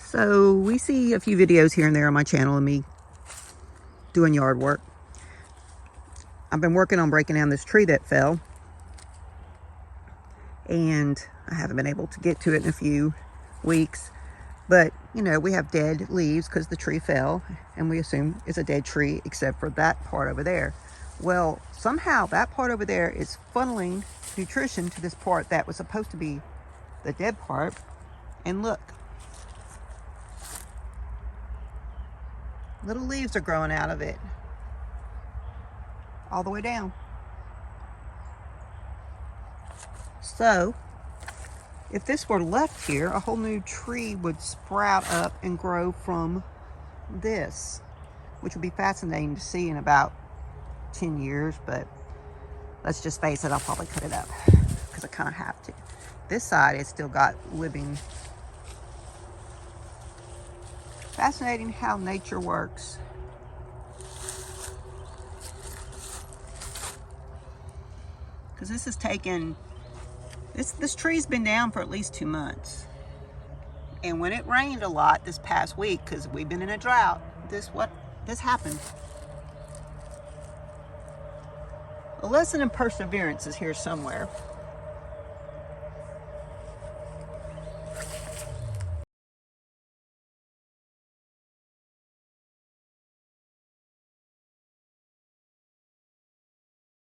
So we see a few videos here and there on my channel of me doing yard work. I've been working on breaking down this tree that fell, and I haven't been able to get to it in a few weeks. But, you know, we have dead leaves because the tree fell, and we assume it's a dead tree except for that part over there. Well, somehow that part over there is funneling nutrition to this part that was supposed to be the dead part. And look, little leaves are growing out of it all the way down. So if this were left here, a whole new tree would sprout up and grow from this, which would be fascinating to see in about 10 years. But let's just face it, I'll probably cut it up because I kind of have to. This side has still got living. Fascinating how nature works. Because this has taken, this tree's been down for at least 2 months. And when it rained a lot this past week, because we've been in a drought, this happened. A lesson in perseverance is here somewhere.